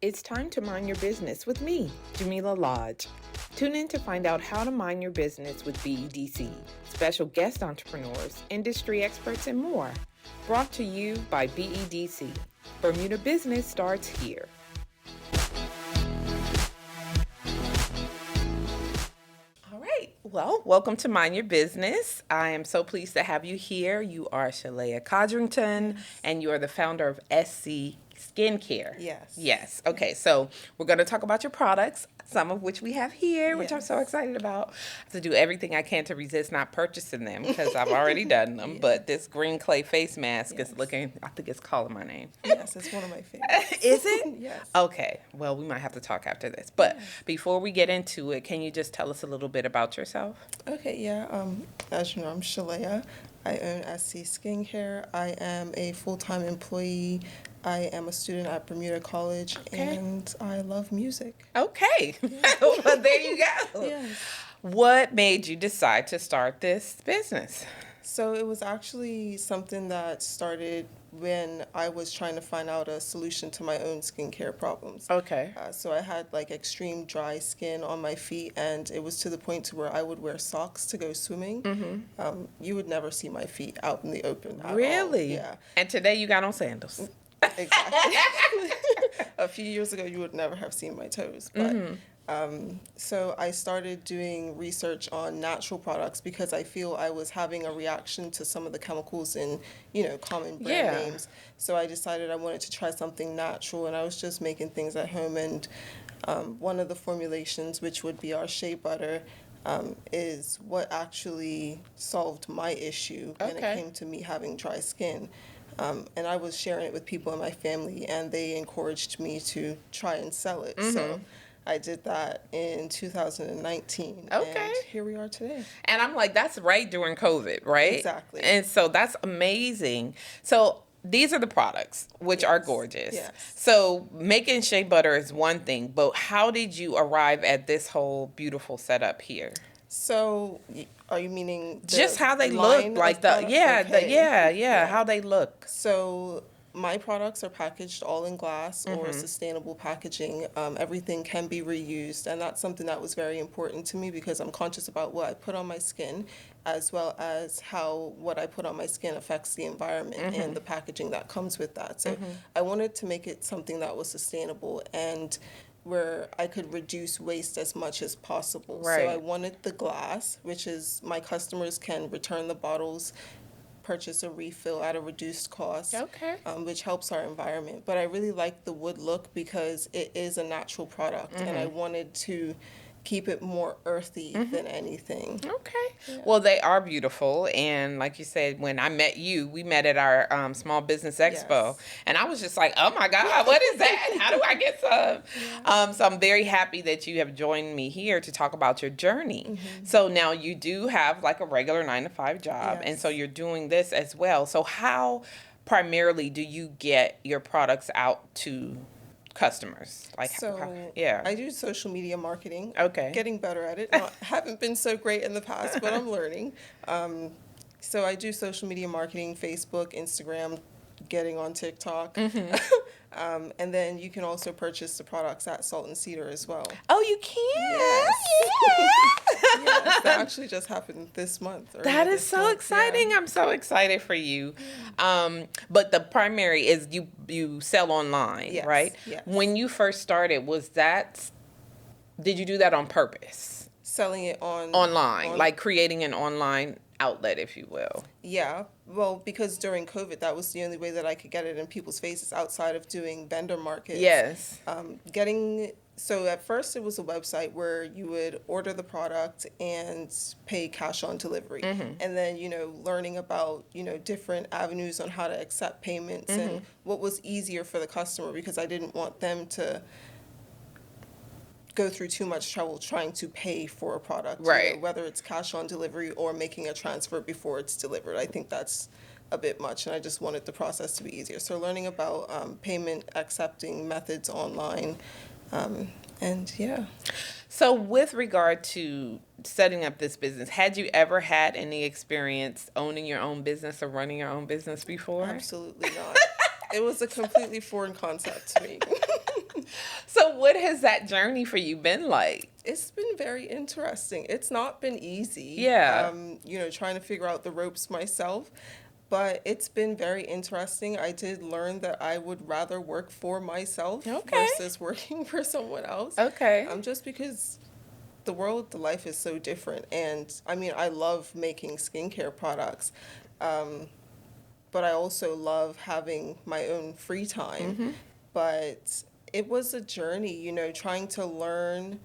It's time to mind your business with me, Jamillah Lodge. Tune in to find out how to mind your business with BEDC, special guest entrepreneurs, industry experts, and more. Brought to you by BEDC. Bermuda Business starts here. All right. Well, welcome to Mind Your Business. I am so pleased to have you here. You are Shalleya Codrington, and you are the founder of SC Skincare. Yes. Okay, so we're going to talk about your products, some of which we have here, which I'm so excited about. I have to do everything I can to resist not purchasing them because I've already done them. But this green clay face mask is looking, I think it's calling my name. Yes, it's one of my favorites. Is it? Yes. Okay, well, we might have to talk after this. But before we get into it, can you just tell us a little bit about yourself? Okay, yeah. As you know, I'm Shalleya. I own SC Skincare. I am a full-time employee. I am a student at Bermuda College, and I love music. Okay, well, there you go. Yes. What made you decide to start this business? So it was actually something that started when I was trying to find out a solution to my own skincare problems. Okay. So I had like extreme dry skin on my feet, and it was to the point to where I would wear socks to go swimming. Mm-hmm. You would never see my feet out in the open at Really? all. Yeah. And today you got on sandals. Exactly. A few years ago, you would never have seen my toes. But so I started doing research on natural products because I feel I was having a reaction to some of the chemicals in, common brand names. So I decided I wanted to try something natural, and I was just making things at home. And one of the formulations, which would be our shea butter, is what actually solved my issue when it came to me having dry skin. And I was sharing it with people in my family, and they encouraged me to try and sell it. So I did that in 2019. Okay. And here we are today. And I'm like, that's right during COVID, right? Exactly. And so that's amazing. So these are the products, which are gorgeous. Yes. So making shea butter is one thing, but how did you arrive at this whole beautiful setup here? So, are you meaning just how they look, like how they look? So, my products are packaged all in glass or sustainable packaging. Everything can be reused, and that's something that was very important to me because I'm conscious about what I put on my skin, as well as how what I put on my skin affects the environment and the packaging that comes with that. So, I wanted to make it something that was sustainable and where I could reduce waste as much as possible. Right. So I wanted the glass, which is my customers can return the bottles, purchase a refill at a reduced cost, which helps our environment. But I really like the wood look because it is a natural product, and I wanted to keep it more earthy than anything. Okay. Yeah. Well, they are beautiful. And like you said, when I met you, we met at our Small Business Expo. And I was just like, oh my God, what is that? How do I get some? So I'm very happy that you have joined me here to talk about your journey. So now you do have like a regular 9-to-5 job. And so you're doing this as well. So how primarily do you get your products out to customers? I do social media marketing. Okay. Getting better at it. Haven't been so great in the past, but I'm learning. So I do social media marketing, Facebook, Instagram, getting on TikTok. And then you can also purchase the products at Salt and Cedar as well. Oh, you can? Yes. Yes, that actually just happened this month. That is so exciting. Yeah. I'm so excited for you. But the primary is you sell online, right? Yes. When you first started, did you do that on purpose? Selling it online, like creating an online outlet, if you will. Yeah. Well, because during COVID, that was the only way that I could get it in people's faces outside of doing vendor markets. Yes. So at first it was a website where you would order the product and pay cash on delivery. And then, learning about, different avenues on how to accept payments and what was easier for the customer, because I didn't want them to go through too much trouble trying to pay for a product, right? Whether it's cash on delivery or making a transfer before it's delivered. I think that's a bit much, and I just wanted the process to be easier. So learning about payment accepting methods online, and yeah. So with regard to setting up this business, had you ever had any experience owning your own business or running your own business before? Absolutely not. It was a completely foreign concept to me. So what has that journey for you been like? It's been very interesting. It's not been easy. Yeah. Trying to figure out the ropes myself. But it's been very interesting. I did learn that I would rather work for myself versus working for someone else. Okay. Just because the life is so different. And I mean, I love making skincare products. But I also love having my own free time. But it was a journey, trying to learn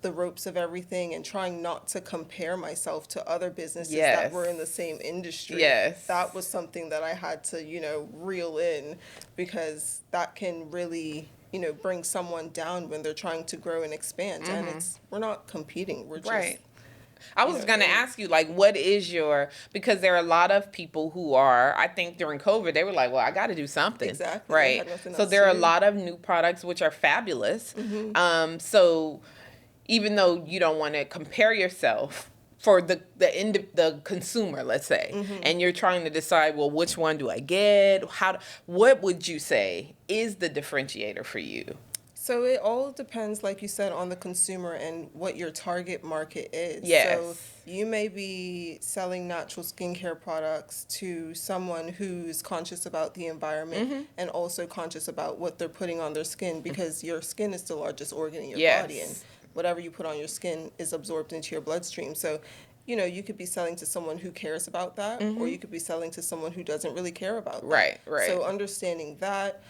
the ropes of everything and trying not to compare myself to other businesses that were in the same industry. Yes. That was something that I had to, reel in, because that can really, bring someone down when they're trying to grow and expand. And we're not competing. We're just... I was going to ask you, like, what is because there are a lot of people who are, I think during COVID, they were like, well, I got to do something. Exactly. Right. So there are a lot of new products which are fabulous. So even though you don't want to compare yourself for the consumer, let's say, and you're trying to decide, well, which one do I get? What would you say is the differentiator for you? So it all depends, like you said, on the consumer and what your target market is. Yes. So you may be selling natural skincare products to someone who's conscious about the environment and also conscious about what they're putting on their skin, because your skin is the largest organ in your body, and whatever you put on your skin is absorbed into your bloodstream. So, you could be selling to someone who cares about that, or you could be selling to someone who doesn't really care about that. Right. So understanding that,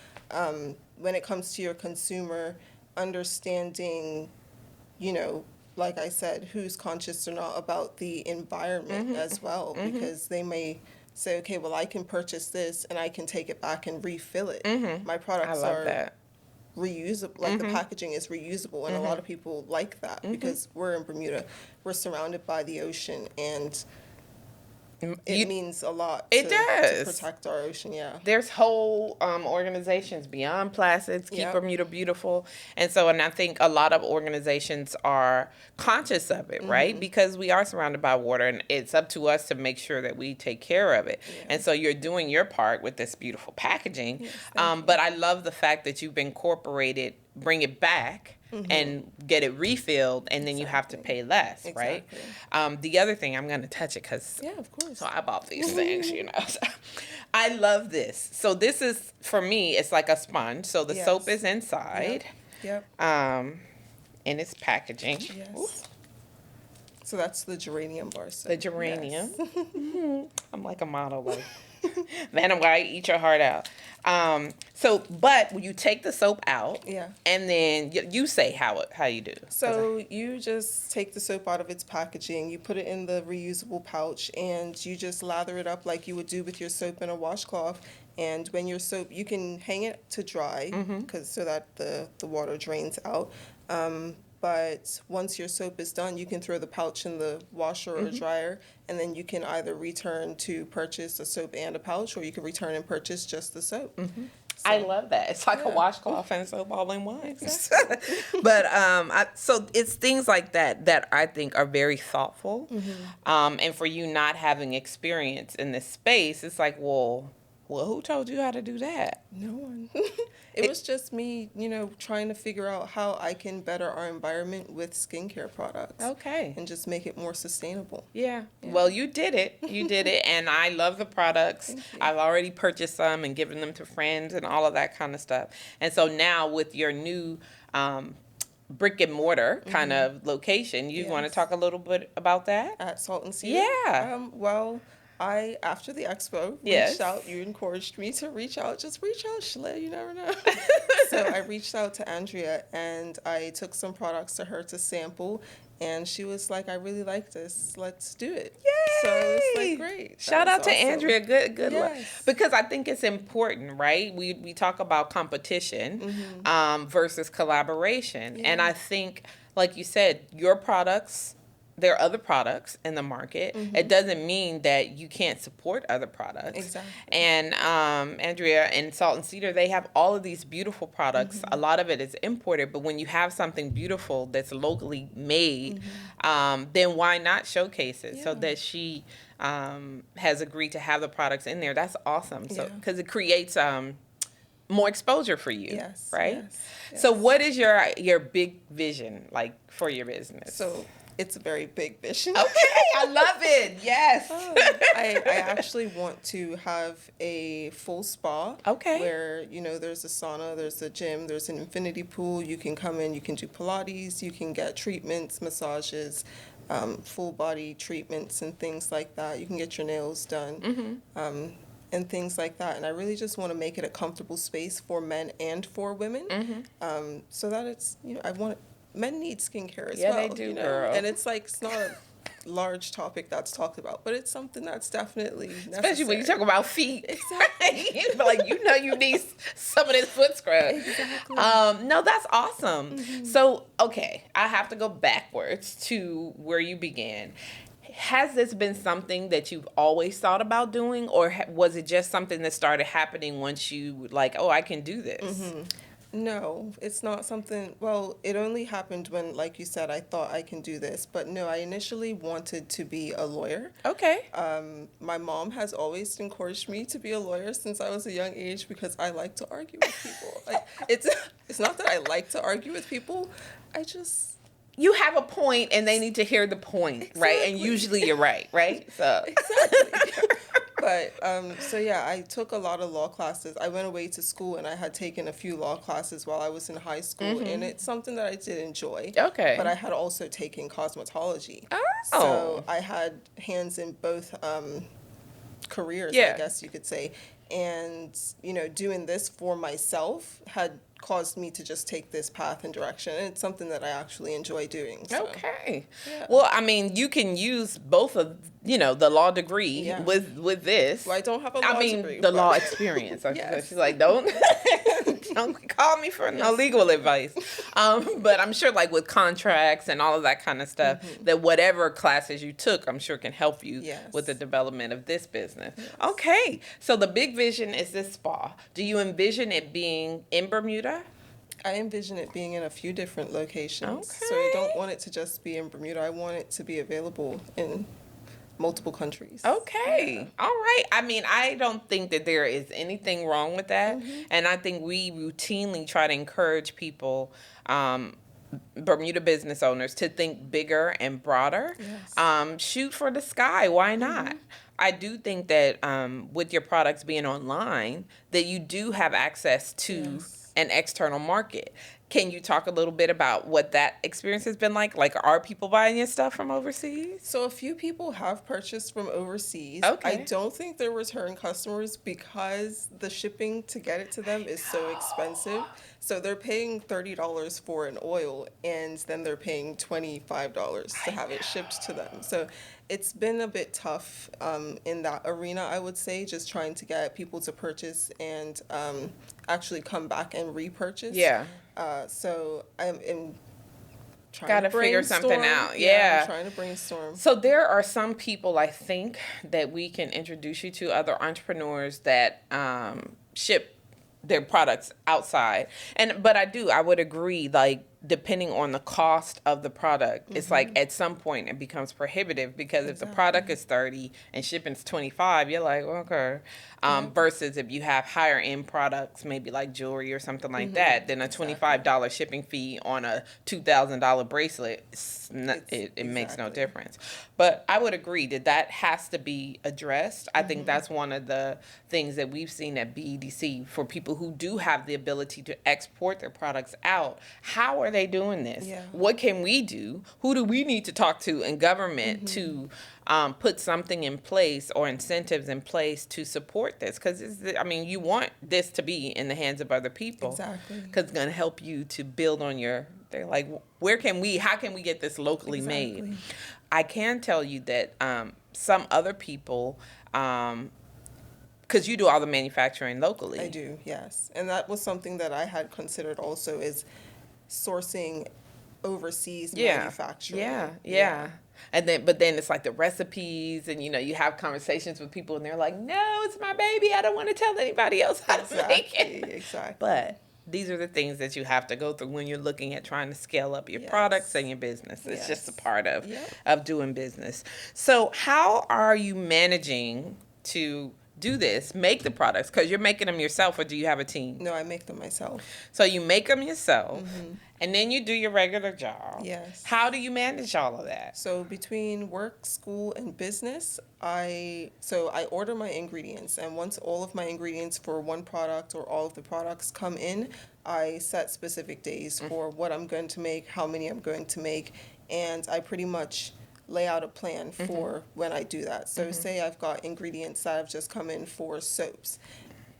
when it comes to your consumer, understanding, like I said, who's conscious or not about the environment as well, because they may say, okay, well, I can purchase this and I can take it back and refill it. My products are reusable, like the packaging is reusable, and a lot of people like that because we're in Bermuda. We're surrounded by the ocean, and it means a lot to protect our ocean. There's whole organizations beyond plastics, keep Bermuda beautiful. And I think a lot of organizations are conscious of it, right? Because we are surrounded by water, and it's up to us to make sure that we take care of it. And so you're doing your part with this beautiful packaging. But I love the fact that you've incorporated, bring it back and get it refilled, and then you have to pay less, right? The other thing, I'm going to touch it because of course. So I bought these things, So I love this. So this is, for me, it's like a sponge. So the soap is inside. In its packaging. So that's the geranium bar soap. The geranium. I'm like a model, like Vanna White, eat your heart out. But you take the soap out, and then you say how you do. So you just take the soap out of its packaging, you put it in the reusable pouch, and you just lather it up like you would do with your soap in a washcloth. And when your soap, you can hang it to dry, so that the water drains out. But once your soap is done, you can throw the pouch in the washer or dryer, and then you can either return to purchase a soap and a pouch, or you can return and purchase just the soap. So, I love that. It's like a washcloth and soap all in one. Exactly. But so it's things like that I think are very thoughtful. And for you not having experience in this space, it's like, well, who told you how to do that? No one. It was just me, trying to figure out how I can better our environment with skincare products. Okay. And just make it more sustainable. Yeah. Well, you did it. You did it. And I love the products. I've already purchased some and given them to friends and all of that kind of stuff. And so now with your new brick and mortar kind of location, you want to talk a little bit about that? At Salt and Cedar? Yeah. I, after the expo, reached out. You encouraged me to reach out. Just reach out, Shalleya. You never know. So I reached out to Andrea, and I took some products to her to sample. And she was like, I really like this. Let's do it. Yay! So it's like, great. Shout out to awesome. Andrea. Good luck. Because I think it's important, right? We talk about competition versus collaboration. And I think, like you said, your products, there are other products in the market. It doesn't mean that you can't support other products. Exactly. And Andrea and Salt and Cedar, they have all of these beautiful products. A lot of it is imported, but when you have something beautiful that's locally made, then why not showcase it? So that she has agreed to have the products in there. That's awesome. So because it creates more exposure for you. Yes. Right? Yes. So what is your big vision like for your business? So it's a very big vision. Okay, I love it. Yes. I actually want to have a full spa. Okay. Where, there's a sauna, there's a gym, there's an infinity pool. You can come in, you can do Pilates, you can get treatments, massages, full body treatments and things like that. You can get your nails done. And things like that. And I really just want to make it a comfortable space for men and for women. So that it's, men need skincare as well. Yeah, they do, girl. And it's not a large topic that's talked about, but it's something that's definitely necessary. Especially when you talk about feet. Exactly. Like, you need some of this foot scrub. Exactly. No, that's awesome. So, okay, I have to go backwards to where you began. Has this been something that you've always thought about doing, or was it just something that started happening once you I can do this? No, it's not something, well, it only happened when, like you said, I thought I can do this. But no, I initially wanted to be a lawyer. Okay. My mom has always encouraged me to be a lawyer since I was a young age because I like to argue with people. It's not that I like to argue with people, you have a point and they need to hear the point, exactly. Right? And usually you're right? So exactly. But I took a lot of law classes. I went away to school and I had taken a few law classes while I was in high school, and it's something that I did enjoy. Okay. But I had also taken cosmetology. Oh. So I had hands in both careers, I guess you could say. And, doing this for myself had caused me to just take this path and direction. And it's something that I actually enjoy doing. So. Okay. Yeah. Well, I mean, you can use both of, the law degree with this. Well, I don't have a law degree. The law experience. Yes. She's like, don't call me for no legal advice. But I'm sure with contracts and all of that kind of stuff, that whatever classes you took, I'm sure can help you with the development of this business. Yes. Okay. So the big vision is this spa. Do you envision it being in Bermuda? I envision it being in a few different locations. Okay. So I don't want it to just be in Bermuda. I want it to be available in multiple countries. Okay. Yeah. All right. I mean, I don't think that there is anything wrong with that. And I think we routinely try to encourage people, Bermuda business owners, to think bigger and broader. Yes. Shoot for the sky. Why not? I do think that with your products being online, that you do have access to an external market. Can you talk a little bit about what that experience has been like? Are people buying your stuff from overseas? So a few people have purchased from overseas. Okay. I don't think they're return customers because the shipping to get it to them is so expensive. So they're paying $30 for an oil, and then they're paying $25 to have it shipped to them. So it's been a bit tough in that arena, I would say, just trying to get people to purchase and actually come back and repurchase. Yeah. So I'm trying Gotta to figure something out. Yeah. I'm trying to brainstorm. So there are some people, I think, that we can introduce you to, other entrepreneurs that ship their products outside. But I would agree, depending on the cost of the product, it's at some point it becomes prohibitive because if the product is $30 and shipping's $25, you're like, okay. Versus if you have higher end products, maybe like jewelry or something like that, then a $25 shipping fee on a $2,000 bracelet, it makes no difference. But I would agree that has to be addressed. I think that's one of the things that we've seen at BEDC for people who do have the ability to export their products out. How are they doing this? Yeah. What can we do? Who do we need to talk to in government to put something in place or incentives in place to support this? Because, you want this to be in the hands of other people. Exactly. Because it's going to help you to build on they're like, how can we get this locally made? I can tell you that some other people, because you do all the manufacturing locally. I do, yes. And that was something that I had considered also, is sourcing overseas manufacturing. Yeah. And then it's the recipes, and you have conversations with people and they're like, no, it's my baby, I don't want to tell anybody else how to make it. Exactly. But these are the things that you have to go through when you're looking at trying to scale up your products and your business. It's just a part of doing business. So how are you managing to do this, make the products, because you're making them yourself, or do you have a team? No, I make them myself. So you make them yourself, and then you do your regular job. Yes. How do you manage all of that? So between work, school, and business, I order my ingredients, and once all of my ingredients for one product or all of the products come in, I set specific days for what I'm going to make, how many I'm going to make, and I pretty much lay out a plan for when I do that. So say I've got ingredients that have just come in for soaps.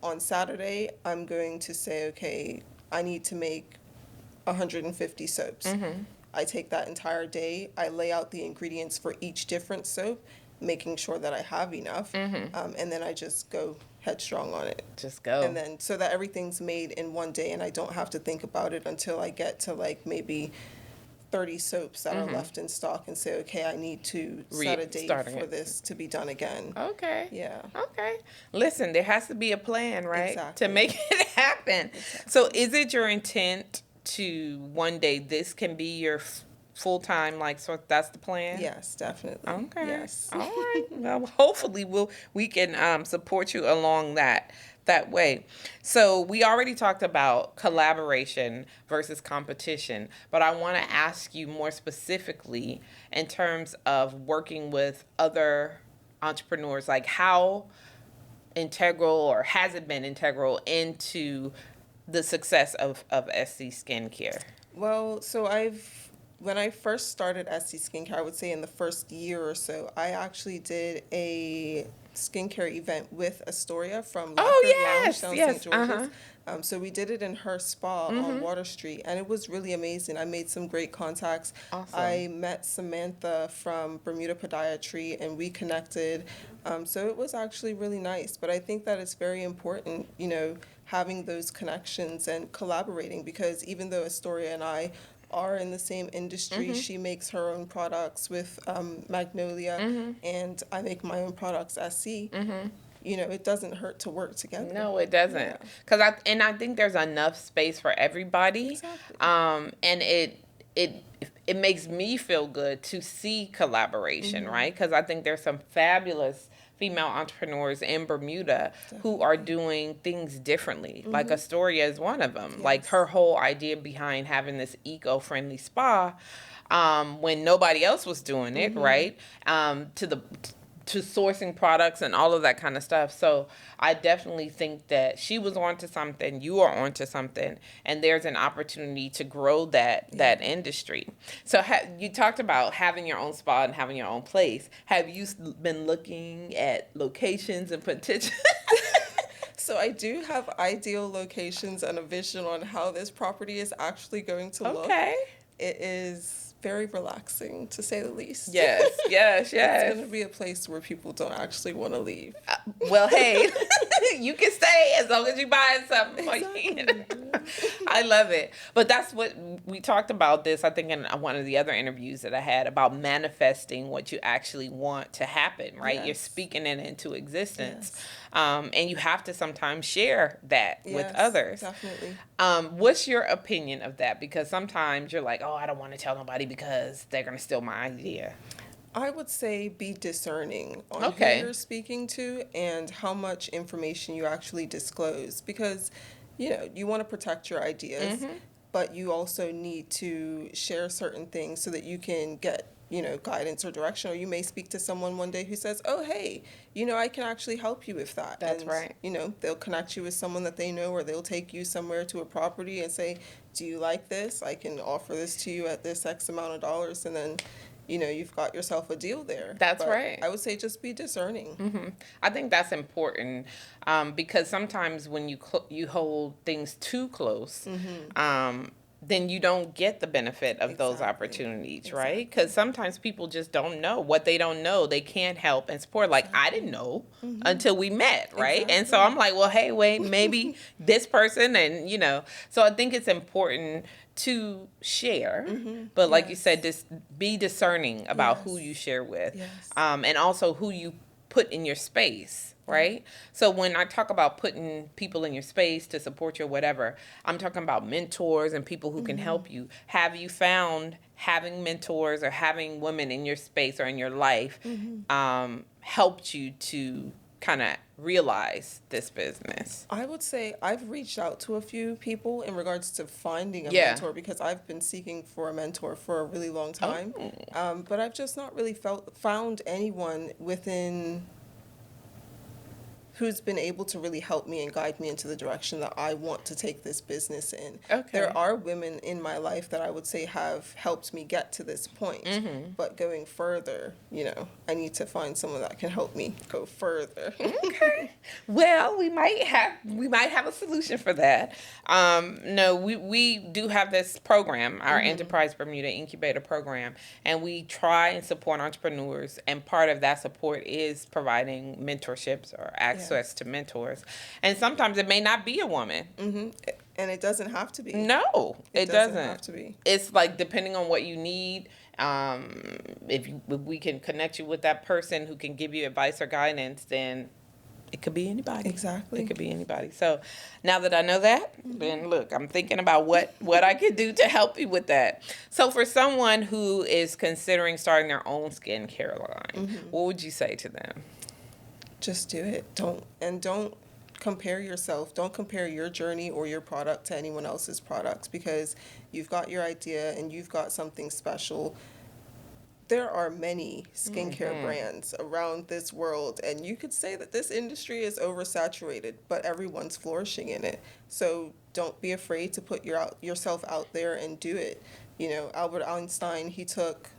On Saturday, I'm going to say, okay, I need to make 150 soaps. I take that entire day, I lay out the ingredients for each different soap, making sure that I have enough, and then I just go headstrong on it. Just go. And then so that everything's made in one day and I don't have to think about it until I get to like maybe 30 soaps that are left in stock and say, okay, I need to set a date for this to be done again. Okay. Yeah. Okay. Listen, there has to be a plan, right? Exactly. To make it happen. Exactly. So is it your intent to one day this can be your full-time, like, so that's the plan? Yes, definitely. Okay. Yes. All right. Well, hopefully we can support you along that way. So we already talked about collaboration versus competition, but I want to ask you more specifically in terms of working with other entrepreneurs, like how integral, or has it been integral into the success of SC Skincare? Well, so when I first started SC Skincare, I would say in the first year or so, I actually did a skincare event with Astoria from Lounge down St. George's. So we did it in her spa on Water Street, and it was really amazing. I made some great contacts. Awesome. I met Samantha from Bermuda Podiatry, and we connected. So it was actually really nice. But I think that it's very important, having those connections and collaborating, because even though Astoria and I are in the same industry, she makes her own products with Magnolia, and I make my own products SC. It doesn't hurt to work together. No, it doesn't. Because I think there's enough space for everybody. Exactly. And it makes me feel good to see collaboration, right? Because I think there's some fabulous female entrepreneurs in Bermuda who are doing things differently. Like Astoria is one of them. Yes. Like her whole idea behind having this eco-friendly spa, when nobody else was doing it, right? To sourcing products and all of that kind of stuff. So I definitely think that she was onto something, you are onto something, and there's an opportunity to grow that industry. So you talked about having your own spa and having your own place. Have you been looking at locations and potential? So I do have ideal locations and a vision on how this property is actually going to look. Okay. It is very relaxing, to say the least. Yes. It's going to be a place where people don't actually want to leave. Well, hey, you can stay as long as you buy something. Exactly. I love it. But that's what we talked about this, I think, in one of the other interviews that I had, about manifesting what you actually want to happen, right? Yes. You're speaking it into existence. Yes. And you have to sometimes share that with others. Definitely. What's your opinion of that? Because sometimes you're like, oh, I don't want to tell nobody because they're going to steal my idea. I would say be discerning on who you're speaking to and how much information you actually disclose. Because, you want to protect your ideas, but you also need to share certain things so that you can get guidance or direction, or you may speak to someone one day who says, oh, hey, I can actually help you with that. That's right. They'll connect you with someone that they know, or they'll take you somewhere to a property and say, do you like this? I can offer this to you at this X amount of dollars, and then, you've got yourself a deal there. That's right. I would say just be discerning. I think that's important, because sometimes when you hold things too close, then you don't get the benefit of those opportunities, right? Because sometimes people just don't know what they don't know. They can't help and support. Like, I didn't know until we met, right? And so I'm like, well, hey, wait, maybe this person, and, So I think it's important to share, but like you said, just be discerning about who you share with, and also who you put in your space. Right? So when I talk about putting people in your space to support you or whatever, I'm talking about mentors and people who can help you. Have you found having mentors or having women in your space or in your life helped you to kind of realize this business? I would say I've reached out to a few people in regards to finding a Yeah. mentor, because I've been seeking for a mentor for a really long time. But I've just not really found anyone within who's been able to really help me and guide me into the direction that I want to take this business in. Okay. There are women in my life that I would say have helped me get to this point. But going further, I need to find someone that can help me go further. Okay. Well, we might have a solution for that. No, we do have this program, our Enterprise Bermuda Incubator Program, and we try and support entrepreneurs, and part of that support is providing mentorships or access to mentors. And sometimes it may not be a woman. And it doesn't have to be. No, it doesn't have to be. It's like depending on what you need. If we can connect you with that person who can give you advice or guidance, then it could be anybody. Exactly. It could be anybody. So now that I know that, then look, I'm thinking about what I could do to help you with that. So for someone who is considering starting their own skincare line, what would you say to them? Just do it. Don't compare yourself. Don't compare your journey or your product to anyone else's products, because you've got your idea and you've got something special. There are many skincare brands around this world, and you could say that this industry is oversaturated, but everyone's flourishing in it. So don't be afraid to put yourself out there and do it. Albert Einstein, he took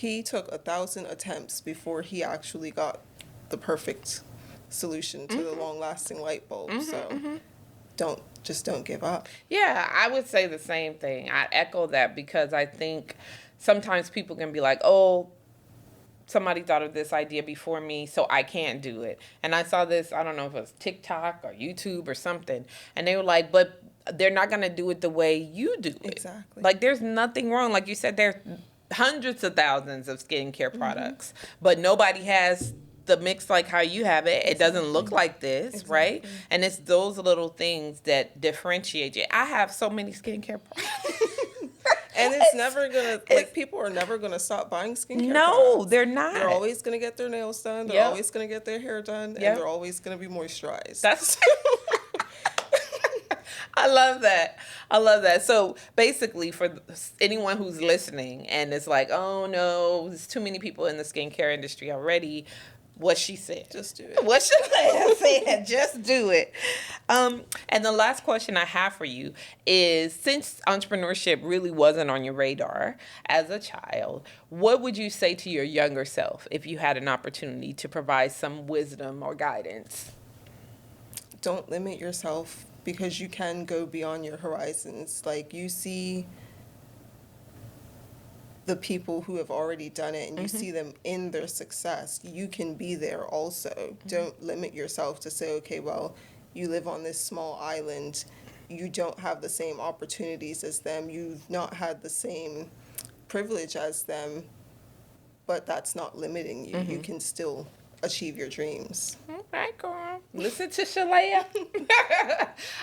1,000 attempts before he actually got the perfect solution to the long-lasting light bulb. So don't give up. Yeah, I would say the same thing. I echo that, because I think sometimes people can be like, oh, somebody thought of this idea before me, so I can't do it. And I saw this, I don't know if it was TikTok or YouTube or something, and they were like, but they're not going to do it the way you do it. Exactly. Like, there's nothing wrong. Like you said, there's hundreds of thousands of skincare products, but nobody has the mix like how you have it. It doesn't look like this, right? And it's those little things that differentiate you. I have so many skincare products. And it's never gonna, people are never gonna stop buying skincare No, products. they're not. They're always gonna get their nails done. They're always gonna get their hair done, and they're always gonna be moisturized. That's I love that. So basically, for anyone who's listening and it's like, oh no, there's too many people in the skincare industry already, what she said. Just do it. What Shalleya said, just do it. And the last question I have for you is, since entrepreneurship really wasn't on your radar as a child, what would you say to your younger self if you had an opportunity to provide some wisdom or guidance? Don't limit yourself, because you can go beyond your horizons. Like, you see the people who have already done it, and you see them in their success. You can be there also. Don't limit yourself to say, okay, well, you live on this small island. You don't have the same opportunities as them. You've not had the same privilege as them, but that's not limiting you. You can still achieve your dreams. Okay, girl. Listen to Shalleya.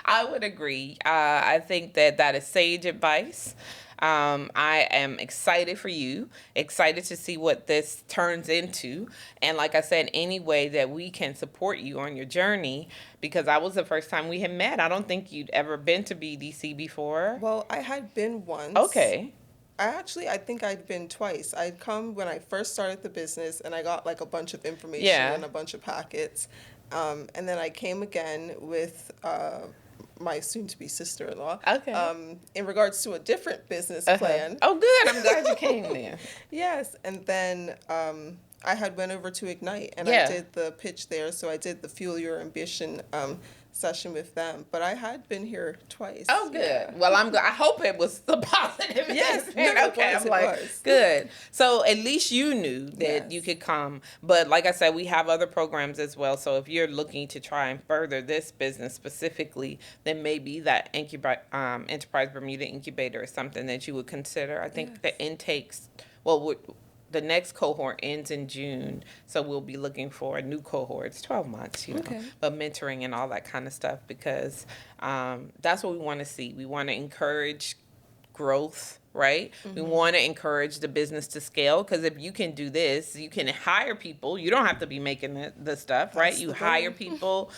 I would agree. I think that is sage advice. I am excited for you, excited to see what this turns into. And like I said, any way that we can support you on your journey, because that was the first time we had met. I don't think you'd ever been to BDC before. Well, I had been once. Okay. I think I'd been twice. I'd come when I first started the business, and I got like a bunch of information and a bunch of packets. And then I came again with my soon-to-be sister-in-law. Okay. In regards to a different business plan. Oh, good. I'm glad you came there. Yes. And then I had went over to Ignite, and I did the pitch there. So I did the Fuel Your Ambition session with them, but I had been here twice. Oh, good. Yeah. Well, I hope it was the positive. Yes. Okay. I'm like, good. So at least you knew that you could come. But like I said, we have other programs as well. So if you're looking to try and further this business specifically, then maybe that Enterprise Bermuda Incubator is something that you would consider. I think the intakes, the next cohort ends in June, so we'll be looking for a new cohort. It's 12 months, but mentoring and all that kind of stuff, because that's what we want to see. We want to encourage growth, right? We want to encourage the business to scale, because if you can do this, you can hire people. You don't have to be making the stuff, right? You hire people,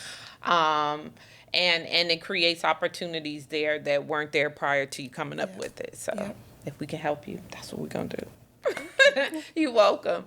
and it creates opportunities there that weren't there prior to you coming up with it. So if we can help you, that's what we're going to do. You're welcome.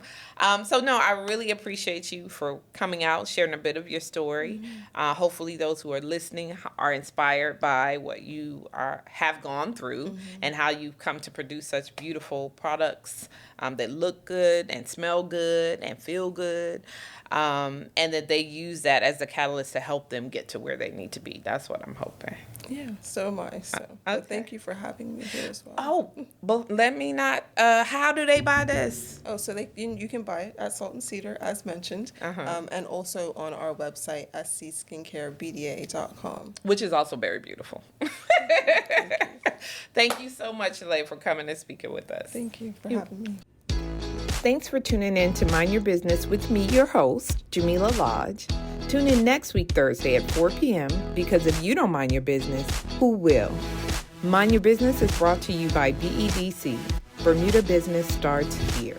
So no, I really appreciate you for coming out, sharing a bit of your story. Hopefully those who are listening are inspired by what you have gone through and how you've come to produce such beautiful products that look good and smell good and feel good, and that they use that as a catalyst to help them get to where they need to be. That's what I'm hoping. Yeah, so am I. So but thank you for having me here as well. Oh, but let me not. How do they buy this? Oh, so you can buy it at Salt and Cedar, as mentioned, and also on our website, scSkincareBDA.com. Which is also very beautiful. Thank you so much, Shalleya, for coming and speaking with us. Thank you for having me. Thanks for tuning in to Mind Your Business with me, your host, Jamillah Lodge. Tune in next week, Thursday at 4 p.m. because if you don't mind your business, who will? Mind Your Business is brought to you by BEDC. Bermuda Business starts here.